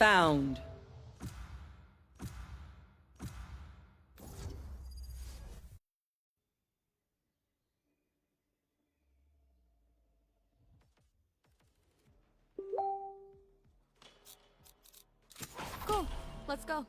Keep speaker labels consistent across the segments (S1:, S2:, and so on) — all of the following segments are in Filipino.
S1: found.
S2: Cool. Let's go.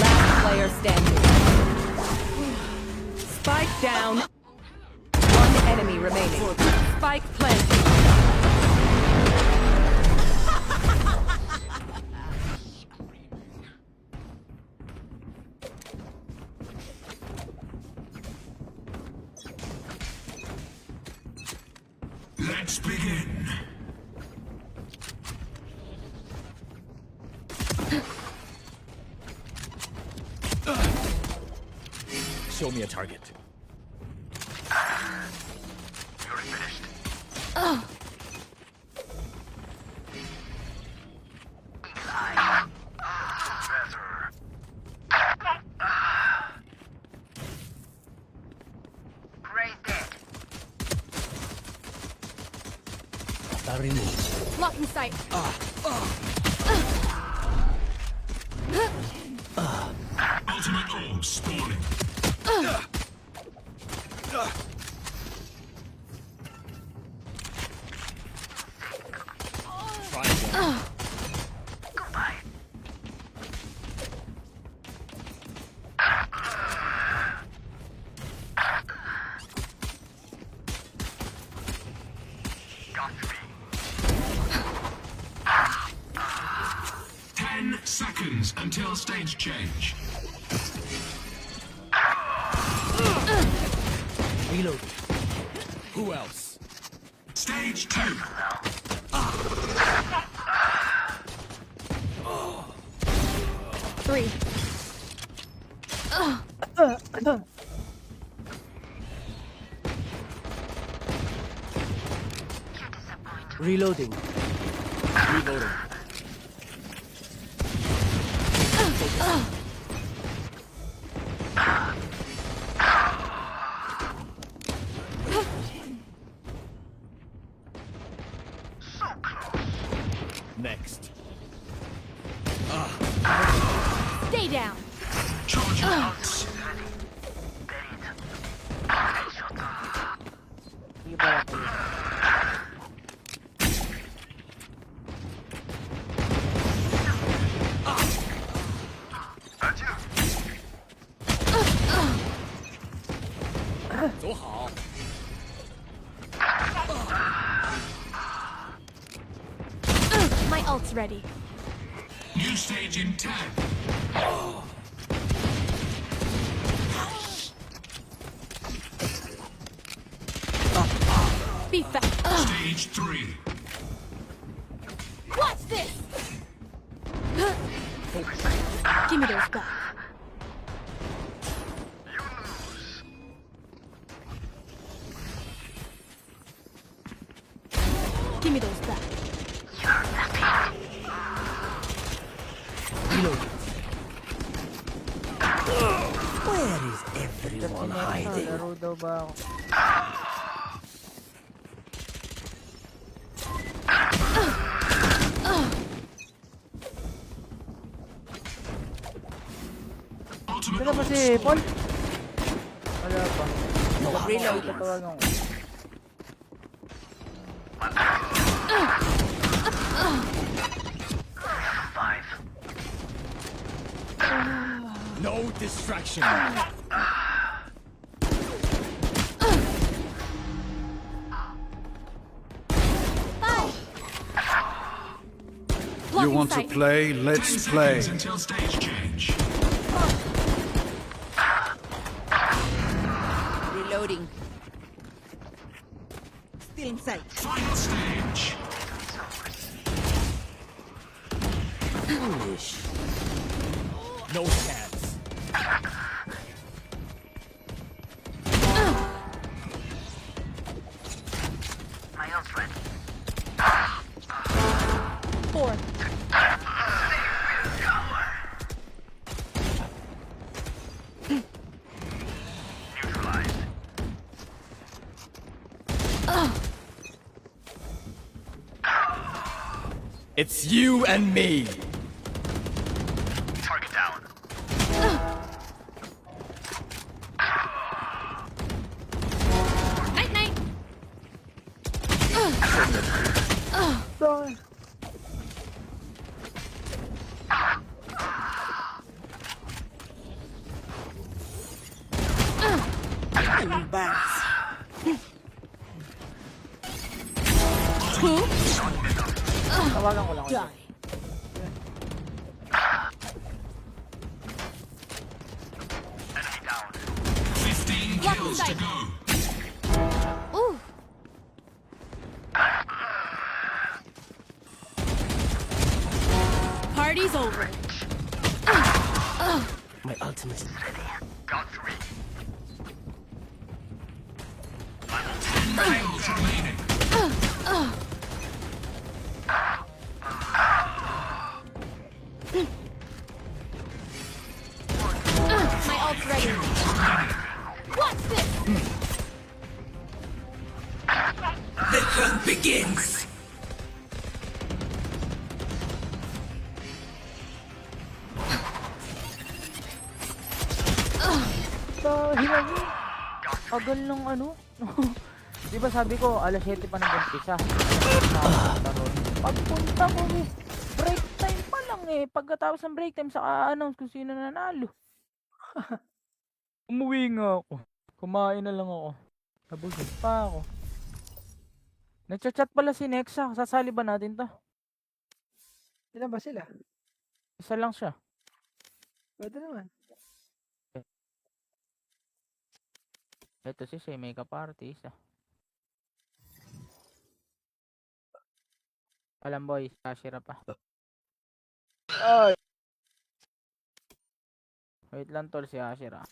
S1: Last player standing. Spike down. One enemy remaining. Spike planted.
S3: Let's begin.
S4: Show me a target.
S3: You're finished. Better. Right there.
S4: Removed.
S2: Blocking sight.
S3: Ultimate orb spawning. Goodbye. Got me. 10 seconds until stage change.
S4: Reload. Who else?
S3: Stage 2.
S2: Three.
S4: Reloading. Reloading.
S3: So close.
S4: Next.
S2: Stay down.
S3: Charge out. Adieu.
S4: 走好。
S2: My ult's ready.
S3: New stage in 10.
S2: Be fast.
S3: Stage 3.
S2: Watch this. Give me those back.
S3: You lose.
S2: Give me those back.
S4: Reloading. Where is everyone hiding?
S5: Laro daw ba ako?
S3: Ultimate
S5: Sino ba
S3: orb
S5: si
S3: spawning.
S5: Paul? Wala pa.
S1: Reload.
S5: Tatawagan ko.
S4: No distraction.
S6: You want to
S2: sight.
S6: play?
S3: 10
S6: Let's play.
S3: seconds until stage change.
S1: Reloading.
S7: Still in sight.
S3: Final stage.
S4: Foolish. No chance.
S2: Four.
S4: It's you and me.
S2: Night night.
S5: Sorry.
S7: Bats.
S5: Tawagan ko lang.
S7: Die.
S3: Fifteen kills to go.
S2: Ooh. Party's over.
S4: My ultimate.
S3: 10 kills remaining.
S2: My ult's ready. What's this?
S4: The hunt begins.
S5: Hilang yun. Agal ng ano. Di ba sabi ko, alas 7 pa nag-umpisa. Pagpunta ko eh. Break time pa lang eh. Pagkatapos ng break time, saka announce kung sino nanalo. Umuwi nga ako. Kumain na lang ako. Nabusog pa ako. Nagchat-chat pala si Nexa. Sasali ba natin to?
S8: Ilan ba sila?
S5: Isa lang siya.
S8: Pwede naman.
S5: Ito si Shay, may ka-party isa. Alam boy, Ashira pa. Ay. Wait lang tol si Ashira.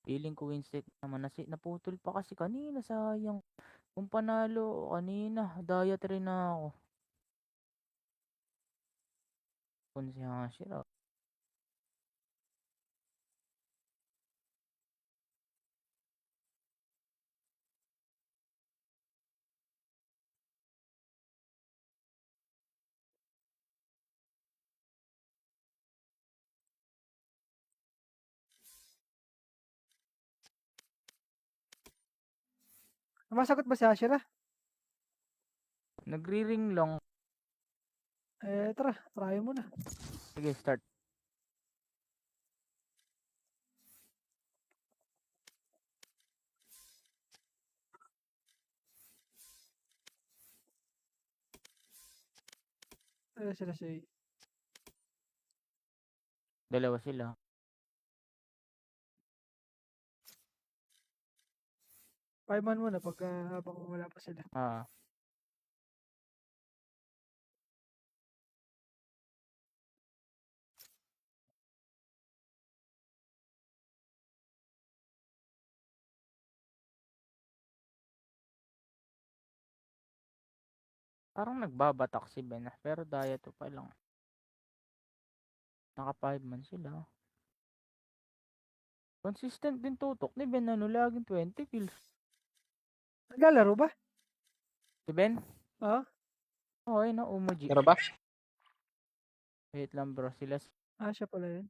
S5: Feeling ko Winston naman naputol pa kasi kanina, sayang. Kung panalo kanina, diet rin na ako. Kung si Hashira.
S8: Masagot ba si Ashira?
S5: Nagri-ring lang.
S8: Tara, try mo na.
S5: Sige, start.
S8: Sila siya.
S5: Dalawa sila.
S8: Five man muna pagka habang wala pa sila.
S5: Ah. Parang nagbabatak si Ben, pero diet to pa lang. Naka 5 man sila. Consistent din tutok ni Ben, laging 20 kills.
S8: Naglalaro ba?
S5: Si Ben?
S8: Oo.
S5: Okay na, Umuji.
S9: Pero ba?
S5: Wait lang bro, sila
S8: Siya pala yun.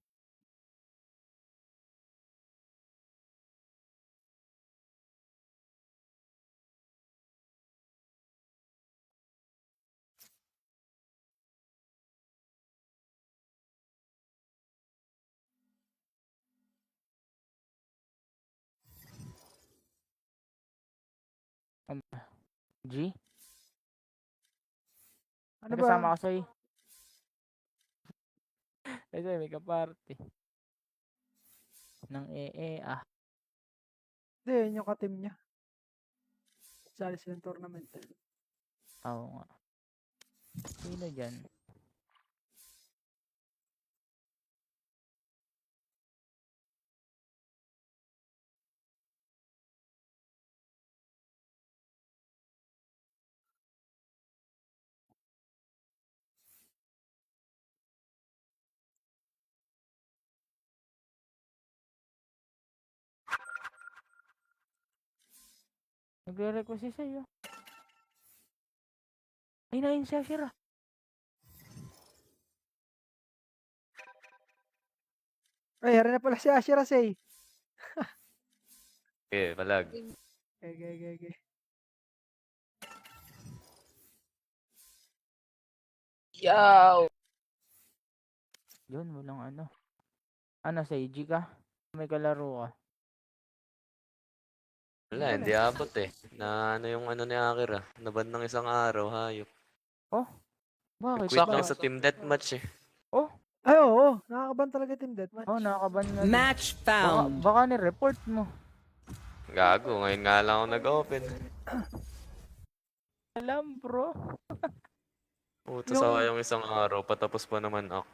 S5: G?
S8: Ano
S5: May
S8: ba?
S5: kasama ka sa'yo. Kasi may kaparty. Ng ah.
S8: Hindi, yun yung ka-team niya. Sali silang tournament.
S5: Oo nga. Sino dyan? Nagre-request siya sa'yo. Ay, nain siya, Shira.
S8: Ay, hari na pala si Ashira Say.
S6: Okay, palag.
S8: Okay.
S5: Yun, walang ano. Ano, sa G ka? May kalaro ka.
S6: Wala, hindi abot eh. Na ano yung ano ni Akira. Naban ng isang araw, hayop.
S5: Bakit?
S6: Quit lang
S5: Bakit?
S6: sa team deathmatch eh.
S8: Ay, oo. Nakakaban talaga team deathmatch.
S5: Oh, nakakaban nga.
S4: Match found.
S5: Baka ni-report mo.
S6: Gago, ngayon nga lang ako nag-open.
S5: Alam, bro.
S6: Utos ako yung isang araw, patapos pa naman ako.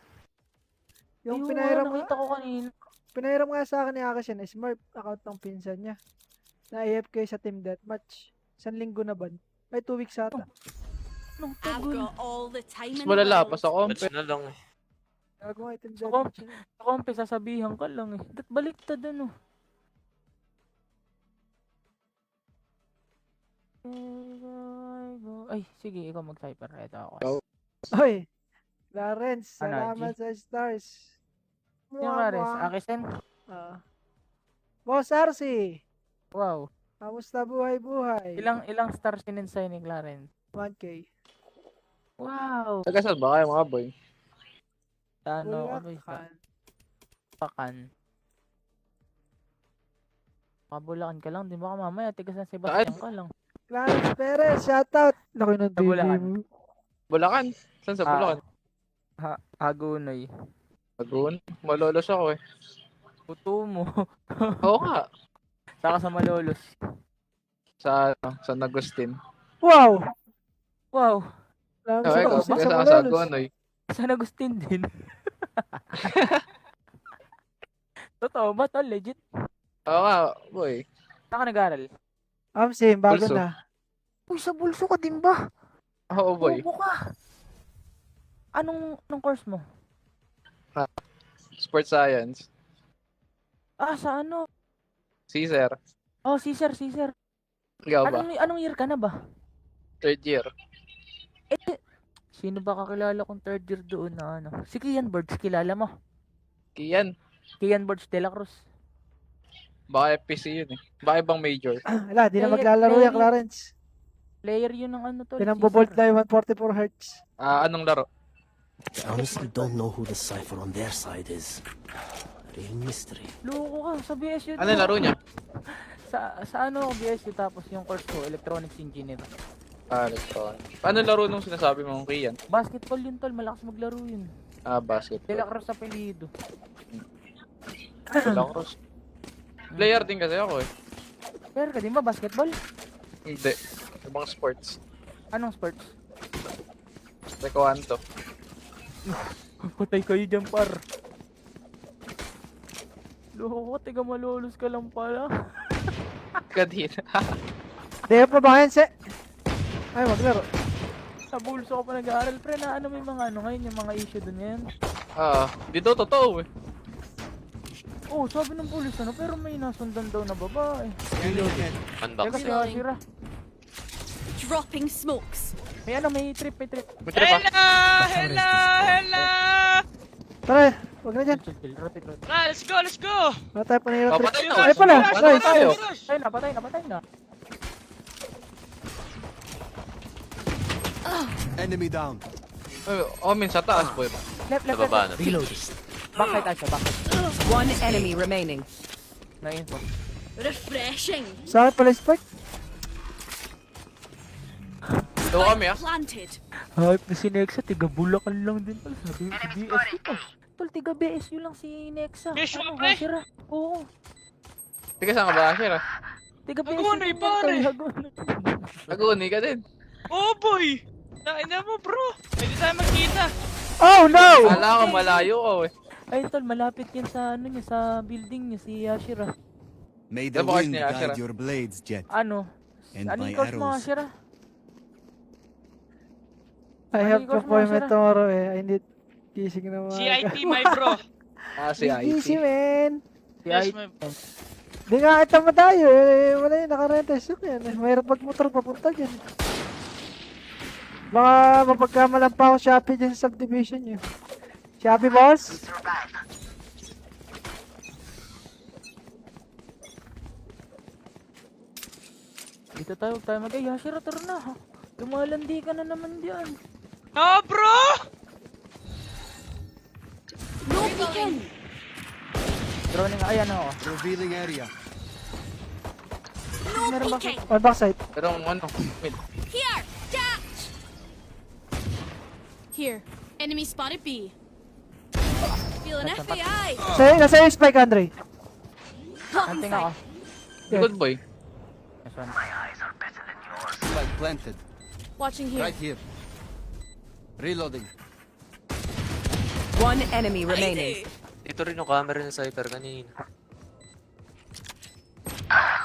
S8: Yung
S5: Ayun,
S8: pinahiram
S5: nakita ko kanina.
S8: Pinahiram nga sa akin ni Akash yun, Smurf account ng pinsan niya. Na AFK sa team deathmatch. 1 linggo na ban. Ay, 2 weeks ata.
S5: Anong
S2: I've
S5: tagol?
S2: got all the time in the
S9: Malala
S2: world.
S9: pa sa komp.
S6: Match na lang eh.
S8: Gago nga team
S5: Sa
S8: deathmatch. yun.
S5: Sa kompe, sasabihan ka lang eh. Dat baliktad ano. Ay, sige, ikaw mag-cyper. Ito ako.
S8: Oy, Clarence,
S5: Ano,
S8: salamat
S5: G?
S8: sa stars.
S5: Yung Ares, Akisen?
S8: Boss RC,
S5: Wow.
S8: kamusta buhay-buhay?
S5: Ilang stars sinensay ni Clarence?
S8: 1K.
S5: Wow.
S9: Taga saan ba kayo mga boy?
S5: Ano, ano isa?
S8: Bulacan.
S5: Pakan. Pabulakan ka lang, di ba ka mamaya? Tiga San Sebastian ka lang.
S8: Clarence Perez, shoutout. Laki ng
S5: Sa
S8: TV
S5: Bulacan.
S8: mo.
S9: Bulacan? Saan sa Bulacan?
S5: Agunoy.
S9: Agun? Malolos ako eh.
S5: Puto mo.
S9: Oo nga.
S5: Saka sa Malolos.
S9: Sa San Agustin.
S8: Wow!
S5: Wow.
S8: Lami
S9: Okay,
S8: sa
S9: ikaw,
S8: Agustin
S9: taga
S8: sa
S9: saan ka sa
S8: Malolos.
S9: Agunoy?
S5: San Agustin din. Totoo ba to? Legit?
S9: Oo nga, boy.
S5: Saan ka nag-aral?
S8: Same, bago
S9: Bulso.
S8: na.
S5: Uy, sa bulso ka din ba?
S9: Oo, boy.
S5: Bobo ka. Anong course mo?
S9: Sports Science.
S5: Sa ano?
S9: Caesar.
S5: Oh, Caesar.
S9: Ikaw ba?
S5: Anong year ka na ba?
S9: 3rd year.
S5: Sino ba kakilala kong third year doon na ano? Si Kian Birds, kilala mo?
S9: Kian.
S5: Kian Birds de la Cruz.
S9: Baka FPC yun eh. Baka ibang major.
S8: Wala, di na
S5: Player-
S8: maglalaro
S5: player
S8: yan, Clarence.
S5: Player yun ng ano to.
S8: Pinambobolt na yung 144 Hz.
S9: Anong laro?
S10: I honestly don't know who the cipher on their side is. Real mystery.
S5: Loko ka, sa BSU.
S9: Ano laro niya?
S5: Sa ano ako BSU tapos yung course ko, Electronics Engineer.
S9: Electron. Paano laro nung sinasabi mong Kian?
S5: Basketball yun tol, malakas maglaro yun. De la
S9: Basketball.
S5: Cruz sa apelido.
S9: Lacrosse. Player din kasi ako eh.
S5: Player ka din ba basketball?
S9: Hindi. Ibang sports.
S5: Anong sports?
S9: Taekwondo.
S5: Patay kayo dyan par. Loko, tiga malolos ka lang pala.
S9: Kadina.
S8: Di pa ba yan, Ay, maglaro.
S5: Sa bulso ka pa nag-aaral, pre, na ano may mga ano ngayon, yung mga issue dun ngayon.
S9: Di daw totoo eh.
S5: Oh, sabi ng pulis ano, pero may nasundan daw na babae.
S6: Unbox.
S5: Teka, si
S2: Reloading.
S5: Ashira.
S2: Dropping smokes.
S5: May ano, may trip.
S9: May trip
S8: Tara, wag na dyan.
S5: Chill, rotate.
S9: Let's go!
S8: Wala tayo panahirap.
S9: Patay na.
S8: Ay pala,
S9: Patay
S8: nice.
S9: tayo.
S5: Patay na.
S10: Enemy down.
S9: Min sa taas boy ba?
S5: Left.
S6: Sa baba na.
S10: Reloaded.
S5: Backside Asha, backside.
S1: One enemy remaining.
S5: Na-info.
S2: Refreshing.
S8: Sa akin pala, Spike.
S9: Doon kami ah.
S2: Planted.
S5: Hype na si Nexa, tiga Bulacan lang din pala. Sabi ko si BSU pa. Tol, tiga BSU lang si Nexa.
S9: BSU,
S5: Ano,
S9: pre?
S5: Hashira? Oo.
S9: Tiga saan ka ba, Asher ah?
S5: Tiga BSU.
S9: Hagunay,
S5: din yan,
S9: pare.
S5: tol, hagunay.
S9: Nag-uni ka din.
S11: Oh boy! Naina mo bro! Pwede tayo magkita!
S8: Oh no!
S9: Kala ko malayo ka eh.
S5: Ay, tol, malapit yan sa ano niya, sa building niya, si Hashira.
S9: May the wind guide
S10: your blades, Jet.
S5: Ano?
S10: And
S5: Ano
S10: my
S5: yung course mo,
S10: arrows.
S5: Hashira?
S8: I have
S5: Ikaw,
S8: appointment
S5: Sira.
S8: tomorrow I need gising na mga.
S11: CIT my bro!
S9: Si
S8: Busy,
S9: IT.
S8: man.
S5: Si
S11: Yes,
S5: Ay,
S11: my...
S8: Di nga kita mo tayo. Wala yun, nakarentes yun yan. Mayroon pag-motor papunta dyan. Baka mapagkamalan pa ako Shopee dyan sa subdivision nyo. Shopee, boss?
S5: dito tayo, huwag tayo mag-ay. Hashira, tara na, ha? Lumalandi ka na naman diyan.
S11: No bro!
S2: No beacon.
S5: Droning, ayan ako.
S10: Revealing area.
S2: No
S5: Meron ba-
S2: peeking.
S8: On backside.
S9: Pero ano, mid.
S2: Here. Catch. Here. Enemy spotted B. Feel an FBI.
S8: Nasa yung spike, Andre.
S5: Anting ako.
S9: Good boy.
S5: Yes, one.
S10: Spike planted.
S2: Watching here.
S10: here. Reloading.
S1: One enemy remaining.
S6: Dito rin yung camera ng Cypher kanina.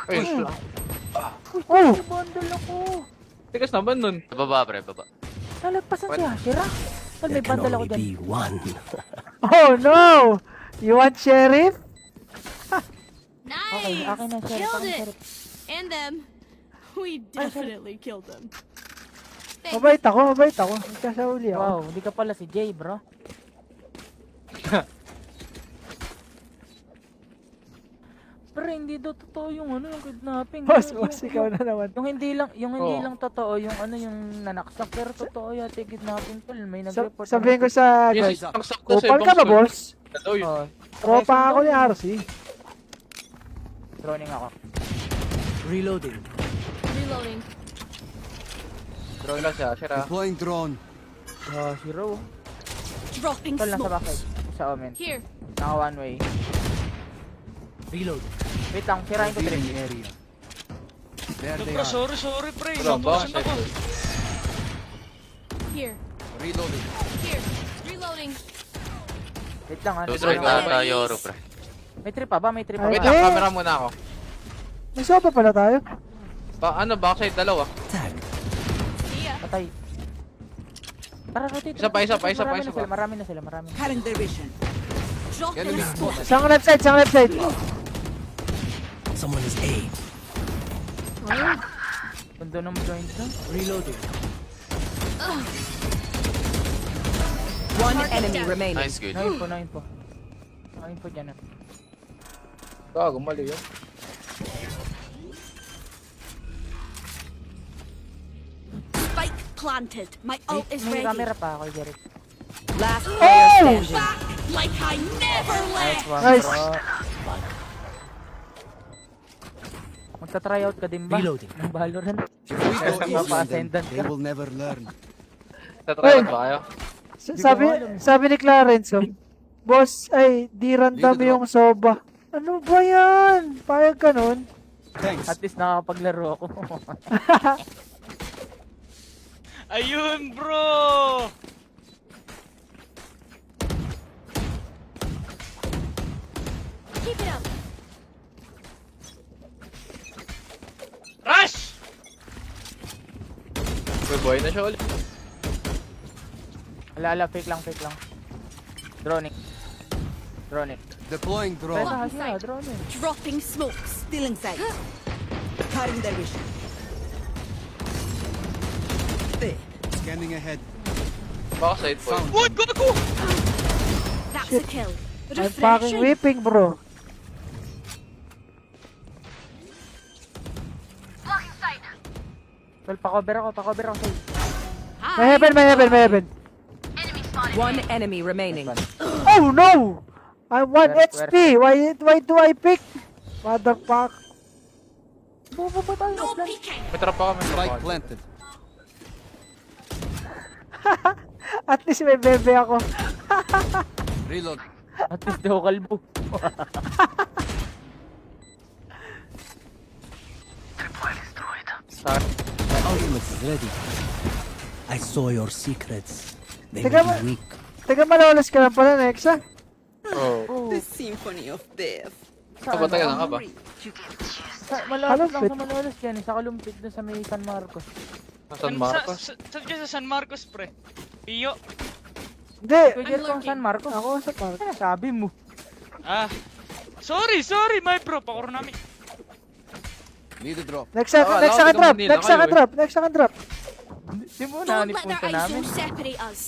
S9: Ay,
S8: Oh!
S5: May bundle ako.
S9: tigas naman nun.
S6: Baba, pre, baba.
S5: Nalagpasan si Hashira. Tol, may
S10: There can
S5: bundle ako
S10: only
S5: dyan.
S10: be one.
S8: Oh no! You want sheriff?
S2: Nice.
S5: Okay, akin na, Sheriff.
S2: Killed
S5: Akin,
S2: it.
S5: Sheriff.
S2: And them. We definitely killed them. Thanks.
S8: Mabait ako. Nagkasauli ako.
S5: Wow, hindi ka pala si Jay, bro. Pero hindi daw totoo yung ano, yung kidnapping.
S8: Boss,
S5: Yung-
S8: boss, ikaw na naman.
S5: Yung hindi
S9: Oo.
S5: lang totoo yung ano yung nanaksak, pero totoo yata yung kidnapping tol. May nag-report.
S8: Sabihin ko sa guys,
S9: Yes, ang sakto sa
S8: kupal ka ba,
S9: ibang
S8: boss?
S9: Daw yun.
S5: Oh,
S8: Tropa ako ni RC.
S5: droning ako.
S10: Reloading.
S2: Reloading.
S9: Drone lang siya, Asher ah.
S10: Deploying drone.
S5: Ah, si Ro.
S2: Dropping
S5: Tol, nasa
S2: smoke.
S5: backside. Sa omen.
S2: Here.
S5: Naka one way.
S10: Reload.
S5: Wait lang, sirain ko
S10: Revealing
S5: drink.
S10: area. There
S11: No
S10: they
S11: bro,
S10: are.
S11: sorry pre.
S9: Wala ba?
S11: Natusan ako.
S2: Here.
S10: Reloading.
S2: Here. Reloading.
S5: Wait lang, ano.
S6: Destroy ka tayo, Oro, pre.
S5: May trip pa ba? May trip pa
S9: Wait
S5: ba?
S9: lang, camera muna ako.
S8: May sopa pala tayo.
S9: Backside dalawa.
S2: See ya.
S5: Patay. Tara, rotate.
S9: Isa pa, isa pa, isa pa,
S5: Marami
S9: isa
S5: na sila,
S9: pa.
S5: marami na sila, marami na.
S7: Cutting their vision.
S2: Dropping
S10: Enemy
S2: smoke.
S8: Isang left side.
S10: Someone is A.
S5: Kundo ng joint na.
S10: Reloading.
S1: One enemy remaining.
S6: Nice, good.
S5: Na-info. Na-info dyan.
S9: Gago, mali yun.
S2: Spike planted. My ult is
S5: May
S2: ready.
S5: camera pa ako, Jeric.
S1: Last player standing.
S2: Back like I never
S5: Nice
S2: left.
S5: one,
S8: Nice.
S5: bro. Magta-try out ka din ba?
S10: Reloading.
S5: Ng Valorant.
S10: If we go easy on them,
S5: Mapa-ascendant
S10: they
S5: ka.
S10: will never learn.
S9: Tatry ba kayo?
S8: Sabi ni Clarence, oh, boss, ay, di random
S10: Dito drop.
S8: yung soba. Ano ba yan? Payag ka nun?
S10: Thanks.
S5: At least nakakapaglaro ako.
S11: Ayun bro!
S2: Keep it up.
S11: Rush!
S9: May boy na siya ulit.
S5: Ala, fake lang. Droning.
S10: Deploying
S5: Pwede
S10: drone.
S5: na siya, droning.
S2: Dropping smokes.
S7: Still in sight. Cutting their vision.
S10: Scanning ahead.
S9: Backside boy.
S10: Found
S11: What?
S10: them.
S11: Go!
S2: That's a kill.
S8: I'm fucking
S2: Refreshing.
S8: whipping, bro.
S5: Well, pa-cover ako sa'yo.
S8: May heaven.
S1: One enemy remaining.
S8: Oh no! I'm 1
S5: Where-
S8: HP. Why do I pick? Motherfuck.
S5: Bubo ba tayo?
S2: No
S5: Plan?
S2: peeking.
S9: May trap ako, may trap
S10: Spike
S9: ako.
S10: planted.
S8: At least may bebe ako.
S10: Reload.
S5: At least di ako kalbo.
S10: My ultimate is ready. I saw your secrets. They
S8: Teka,
S10: may be weak.
S8: Taga malolos ka lang pala, Nexa.
S9: Oh.
S7: The symphony of death.
S9: Kapatay ka ba?
S5: Malapit lang
S8: Malupit.
S5: sa Malolos yan. Sa kalumpit doon sa may San Marcos.
S9: San Marcos?
S11: Saan ka sa San Marcos, pre? Pio.
S8: Hindi.
S5: Kuya Jer, kung San Marcos.
S8: Ako sa park.
S5: Ano sabi mo?
S11: Ah. Sorry, my bro. Pakuro namin.
S10: Need a drop.
S8: Next
S9: Ah,
S8: second
S9: alam ko
S8: drop.
S9: Manila
S8: Next second
S9: kayo,
S8: drop. Next second drop.
S5: Di mo na punta namin.
S2: separate us.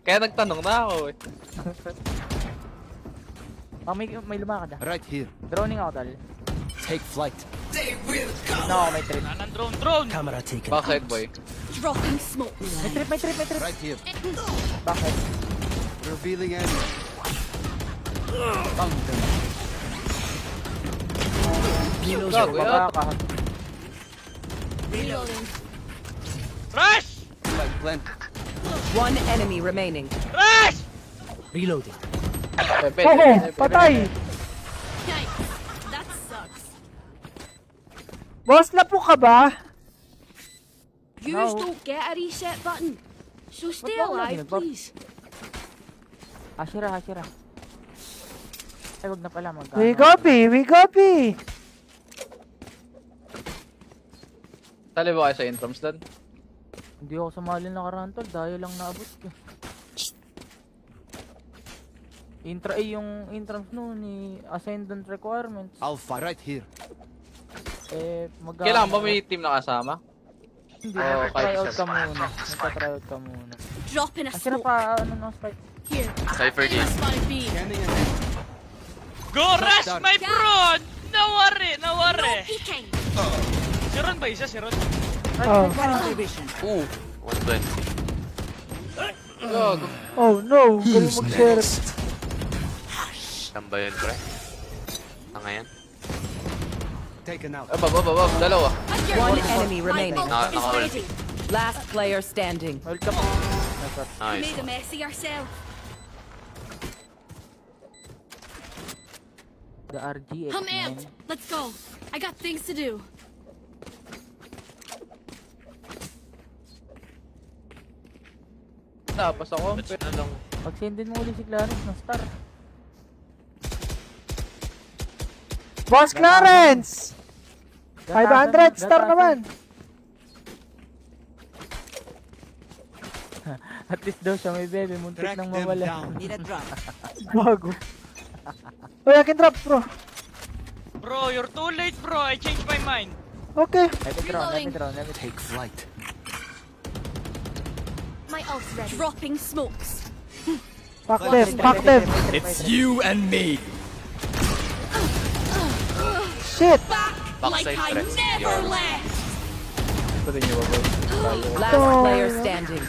S9: Kaya nagtanong na ako eh.
S5: May lumakad ah.
S10: Right here.
S5: Droning ako dal.
S10: Take flight.
S5: No, may trip.
S11: Wala ng drone.
S10: Camera taken.
S9: Bakit boy?
S2: Dropping smoke.
S5: May trip.
S10: Right here.
S5: Bakit?
S10: Revealing enemy. Found them.
S9: Gago
S5: Baba
S9: yan.
S5: ka.
S2: Reloading.
S11: Rush!
S10: Flag planted.
S1: One enemy remaining.
S11: Rush!
S10: Reloading.
S9: Pepe.
S8: Oo, patay.
S2: Yikes. That sucks.
S8: Boss, lapo ka ba?
S2: Yous
S5: No.
S2: don't get a reset button. So stay
S5: Ba't mo
S2: alive,
S5: nag-bump?
S2: please.
S5: Hashira. Ay, wag na pala magkano.
S8: We copy.
S9: Tali ba kayo sa intrams doon?
S5: Hindi ako sumali na karantol dahil lang naabot ko. Yung intrams noon ni Ascendant Requirements.
S10: Alpha right here.
S9: Kailangan ba may team na kasama?
S5: Hindi,
S9: Oh,
S5: try
S9: kahit
S5: out
S9: isa.
S5: ka muna. Try out ka muna.
S2: Drop in a
S5: Hashira
S2: smoke.
S5: pa, ano no, spike.
S2: Here.
S6: Cypher din.
S2: Spotted B.
S11: Go, Rush, my bro! No worry.
S2: Peeking.
S11: Si Ron ba isa? Si Ron?
S8: Oh.
S6: Ooh. 120.
S9: Gago.
S8: Oh no. Galing mag-sheriff.
S6: Saan ba yun, pre? Ngayon?
S10: Taken out.
S9: Baba. Dalawa.
S1: One enemy remaining.
S2: My ult is
S6: Naka-ult.
S2: ready.
S1: Last player standing.
S5: Welcome. Nasa.
S2: You
S6: Nice.
S2: made a mess of yourself.
S5: The RGX,
S2: I'm
S5: man.
S2: amped. Let's go. I got things to do.
S9: Tapos ako.
S6: Batch na lang.
S5: Pag-sendin mo ulit si Clarence ng star.
S8: Boss Clarence!
S5: Gatasan,
S8: 500 star
S5: gatasan.
S8: naman.
S5: At least daw siya may bebe, muntik nang mawala.
S7: Need a drop.
S8: Bago. Uy, akin drop, bro.
S11: Bro, you're too late, bro. I changed my mind.
S8: Okay.
S5: Let me draw.
S10: Take flight.
S2: My ult's ready. Dropping smokes.
S8: Pack them.
S4: It's you and me.
S8: Shit.
S6: Backside
S2: I
S6: threat.
S2: never left.
S9: Ito din yung baba.
S1: Last
S8: Oh.
S1: player standing.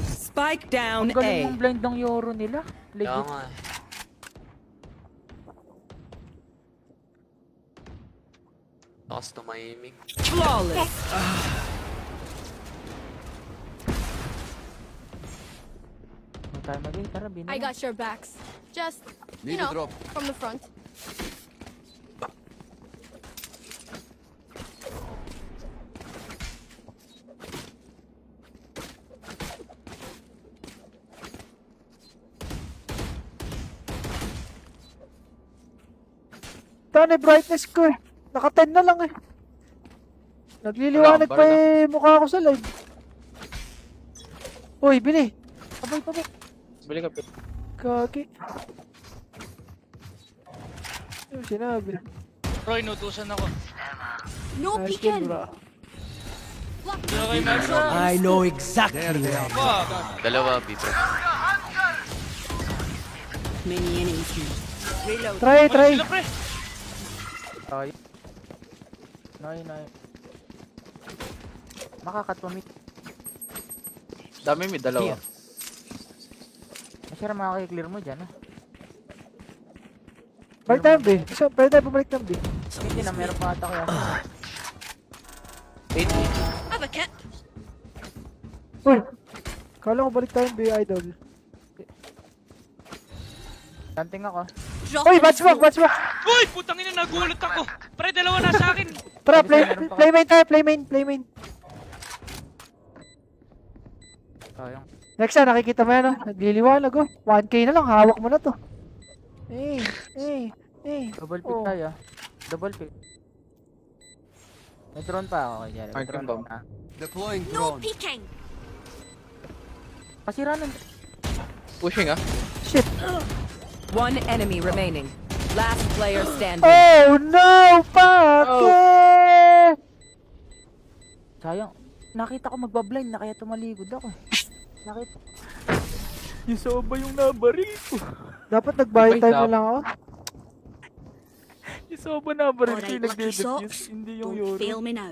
S1: Spike down
S5: Ang galing
S1: A.
S5: mong blind ng Yoro nila.
S6: Kaya
S5: Legit.
S6: nga. Takas tumahimik.
S1: Flawless.
S5: May tayo mag-ay, tara,
S2: I
S5: binay.
S2: got your backs. Just, you
S10: Need a
S2: know,
S10: drop.
S2: from the front.
S8: Tani brightness ko eh. Naka 10 na lang eh. Nagliliwanag
S9: Wala,
S8: pa eh mukha ko sa live. Uy, bili.
S5: Abay.
S9: Bili ka pe.
S8: Kaki. Yung sinabi.
S11: Bro, inutusan ako.
S2: No
S8: Nice
S2: peeking.
S8: game, bro.
S11: Okay, my bro.
S10: I know exactly where.
S11: Fuck.
S6: Dalawa, B-pre.
S7: Many enemies here. Reload.
S8: Try.
S11: Sila, pre.
S5: Ay. Nay. Makakatwamit.
S9: Dami may dalawa.
S5: Masira makakiklear mo dyan, ah.
S8: Balik tayo, B. So, pwede tayo bumalik ng B.
S5: Hindi na, meron pa ata kaya.
S9: 8.
S2: Have a kit.
S8: Kala ko balik tayo B, idol.
S5: Planting ako.
S7: Drop
S8: Uy,
S7: in
S8: batch smoke, batch smoke.
S11: Uy, putang ina, nagulat ako. Pre, dalawa na sa akin.
S8: Tara,
S5: Meron pa
S8: play main tayo, play main.
S5: Sayang.
S8: Nexa, nakikita mo yan, oh. Nagliliwanag, oh. 1K na lang, hawak mo na to. Eh.
S5: Double pick
S8: Oh.
S5: tayo. Double pick. May drone pa ako kay Jerry. May
S9: Marking
S5: drone
S9: bomb.
S5: pa.
S10: Deploying
S7: No
S10: drone.
S7: peeking.
S5: Pasira nun.
S9: Pushing ah.
S8: Shit.
S1: One enemy remaining. Last player standing.
S8: Oh, no! Pake!
S5: Sayang. Nakita ko magbablind na kaya tumaligod ako. Nakita. Yung soba yung nabaril ko.
S8: Dapat nag-buy time na
S9: Wait,
S8: lang ako.
S5: Yung soba nabaril ko
S7: Alright,
S5: yung
S7: lucky
S5: nagde-defuse.
S7: socks.
S5: Hindi yung
S7: Don't fail
S5: Euro.
S7: me now.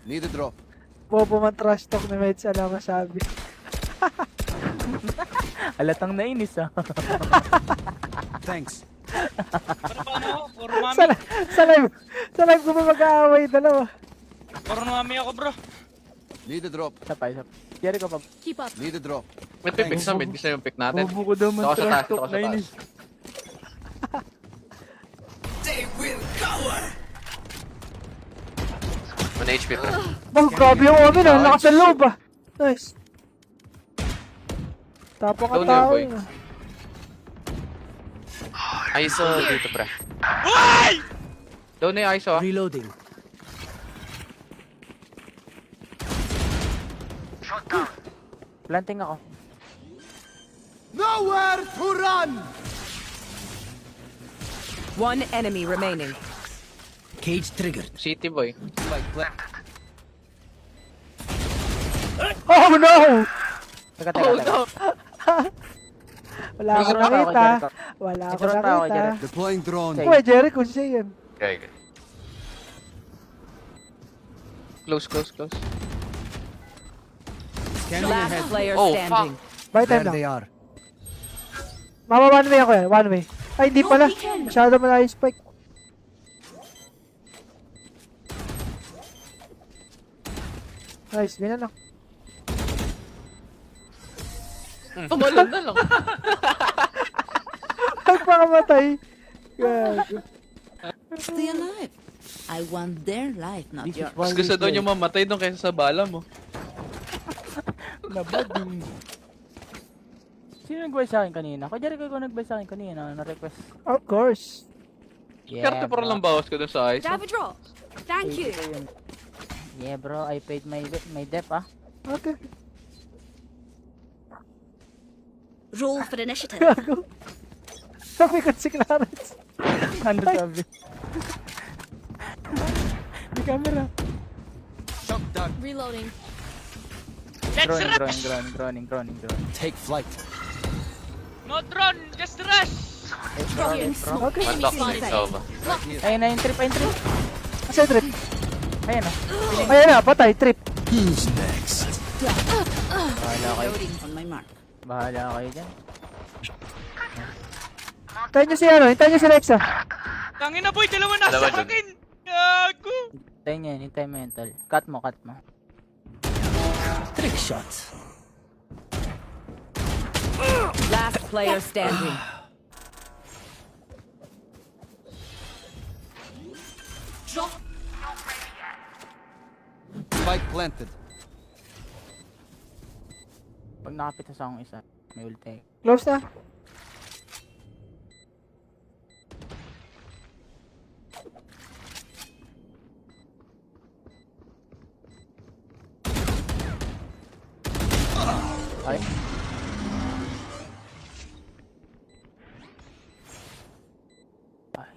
S10: Need a drop.
S8: Bobo man trash talk ni Meds, alam masabi.
S5: Alatang nainis ah.
S10: Thanks.
S11: Para paano ako? Puro mami.
S8: Sa live ko ba mag-aaway dalawa?
S11: Puro mami ako, bro.
S10: Need a drop.
S5: Isa pa. Jerry ko pa.
S7: Keep up.
S10: Need a drop.
S9: May pick sa mid. Gusto yung pick natin.
S5: Bobo ko daw man
S9: Ako sa taas,
S5: trash
S9: ako
S5: talk
S9: sa taas.
S5: nainis.
S6: One HP pa.
S8: Oh, grabe yung omen, ah. Lakas ng loob, ah. Nice. Tapang ang
S9: Down there,
S8: tao,
S9: boy.
S8: yun, ah.
S6: Ay, so dito pre.
S9: Down na yung ISO ah.
S10: Reloading.
S5: Planting ako.
S10: Nowhere to run!
S1: One enemy remaining.
S10: Cage triggered.
S9: City boy.
S10: Spike planted.
S8: Oh, no!
S5: Teka, teka.
S8: Wala akong
S5: May drone pa ako,
S8: nakita.
S5: Jericho.
S8: Wala
S5: May
S8: akong
S5: drone pa ako,
S8: nakita.
S5: Jericho.
S10: Deploying drone.
S5: Okay.
S8: Uy, Jericho, siya yan.
S6: Okay.
S9: Close.
S10: Scanning
S1: Last
S10: ahead.
S1: player
S6: Oh,
S1: standing.
S8: Buy time
S10: There
S8: lang.
S10: they are.
S8: Mama, one way ako yan. One way. Ay, hindi pala. Masyado malayo yung spike. Nice, ganyan lang.
S9: Tumalon na lang.
S8: Nagpakamatay. Gago.
S7: Stay alive. I want their life, not
S5: This is
S7: yours.
S5: why
S9: Mas gusto daw niyo mamatay doon kaysa sa bala mo.
S5: Nabading. Sino nag-buy sa akin kanina? Kung Jericho ko nag-buy sa akin kanina, na-request.
S8: Of course.
S9: Karte para lang bawas ko doon sa ISO.
S7: Have a drop. Thank you.
S5: Yeah bro, I paid my debt ah.
S8: Okay.
S7: Roll for initiative.
S8: Gago. Sabi ko si Clarence.
S5: Ano sabi?
S8: May camera.
S10: Shock dart.
S7: Reloading.
S5: Droning.
S10: Take flight.
S11: No drone, just rush.
S8: Okay.
S6: One box na ikaw ba?
S5: Ayun na yung trip.
S8: Kasi trip.
S5: Ayun na.
S8: Ayan na, patay. Trip.
S10: Who's next?
S5: Bahala kayo.
S7: Loading on my mark.
S5: Bahala kayo dyan.
S8: Hintayin nyo si ano, hintayin nyo si Lexa.
S11: Tangin na boy, dalawa na
S6: Dalawa
S11: sa
S6: dun.
S11: akin. Gago.
S5: Hintay mo yan tol. Cut mo.
S10: Trick shot.
S1: Last player standing.
S7: Drop.
S10: Spike planted.
S5: Pag nakapit sa akong isa, may ulti.
S8: Close na.
S5: Ay.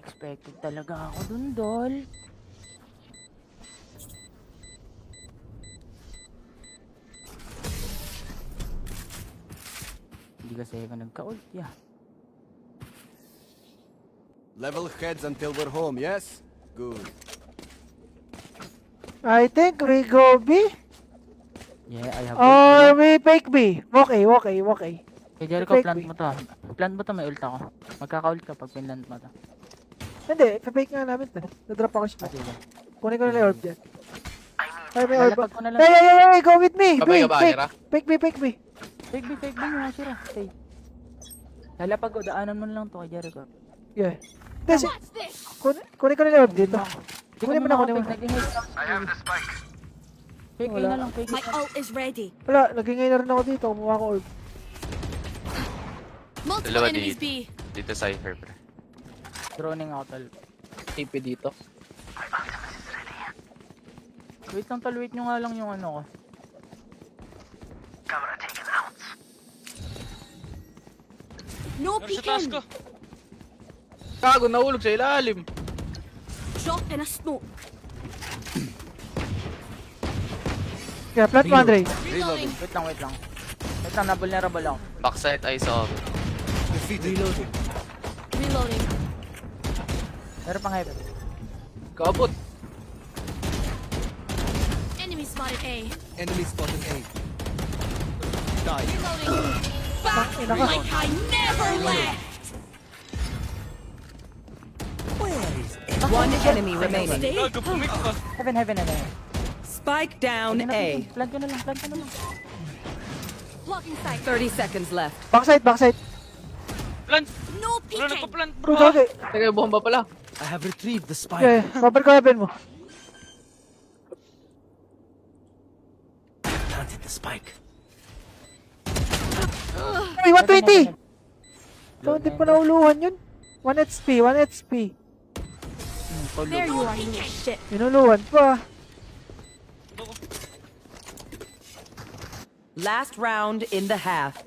S5: Expected talaga ako dun, Dol. Hindi kasi ako nagka-ult, yeah.
S10: Level heads until we're home, yes? Good.
S8: I think we go B.
S5: Yeah, I have
S8: Or we fake B. Okay.
S5: Hey, Jericho,
S8: fake
S5: plant
S8: B.
S5: mo to. Plant mo to, may ult ako. Magkaka-ult ka pag pinland mo to.
S8: Hindi, fake nga namin to. Na-drop ako siya.
S5: Sige.
S8: Kunin ko na yung orb dyan. Ay, may orb.
S5: Lalapag ko na lang.
S8: Hey, go with me.
S9: Babay ka ba,
S8: Fake.
S9: Akira?
S8: Fake B.
S5: Fake B mo, Shira. Stay. Lalapag ko, daanan mo na lang to kay Jericho.
S8: Yeah. Kasi, kunin ko na yung orb dito. Kunin mo na, kunin mo na.
S5: Fake
S8: Wala.
S5: na lang, fake
S2: My ult is ready.
S8: Wala, nagingay na rin ako dito. Kumuha ko orb.
S2: Multiple
S6: Dalawa
S2: enemies
S6: dito.
S2: B.
S6: Dito sa hyper, pre.
S5: Droning out tol.
S9: TP dito.
S5: Wait lang tol, wait nyo nga lang yung ano ko.
S2: No
S11: Meron sa taas ko.
S2: peeking.
S9: Gago, nahulog sa ilalim.
S2: Drop in a smoke.
S8: Yeah, plant mo, Andre.
S2: Reloading.
S5: Wait lang. Wait lang, na-vulnerable ako.
S6: Backside ay sa off.
S10: Reloading.
S2: Reloading.
S5: Meron pang heaven.
S9: Kabot.
S2: Enemy spotted A.
S10: Enemy spotted A. Die.
S2: Reloading.
S8: Ina ka.
S2: Like I never left.
S1: One enemy remaining.
S11: Gago, pumik pa.
S5: Heaven.
S1: Spike down A.
S5: Plant ko na lang.
S2: Blocking sight.
S1: 30 seconds left.
S8: Backside.
S11: Plant.
S2: No
S11: Bro,
S2: peeking.
S11: nagpa-plant,
S8: Bro,
S11: bro.
S8: okay.
S9: Teka, bomba pala.
S10: I have retrieved the spike.
S8: Yeah, cover ko heaven mo.
S10: Planted the spike.
S8: Uy, 120! So, hindi pa nauluhan yun. 1 HP.
S2: There you are, you shit.
S8: Inuluhan pa.
S1: Last round in the half.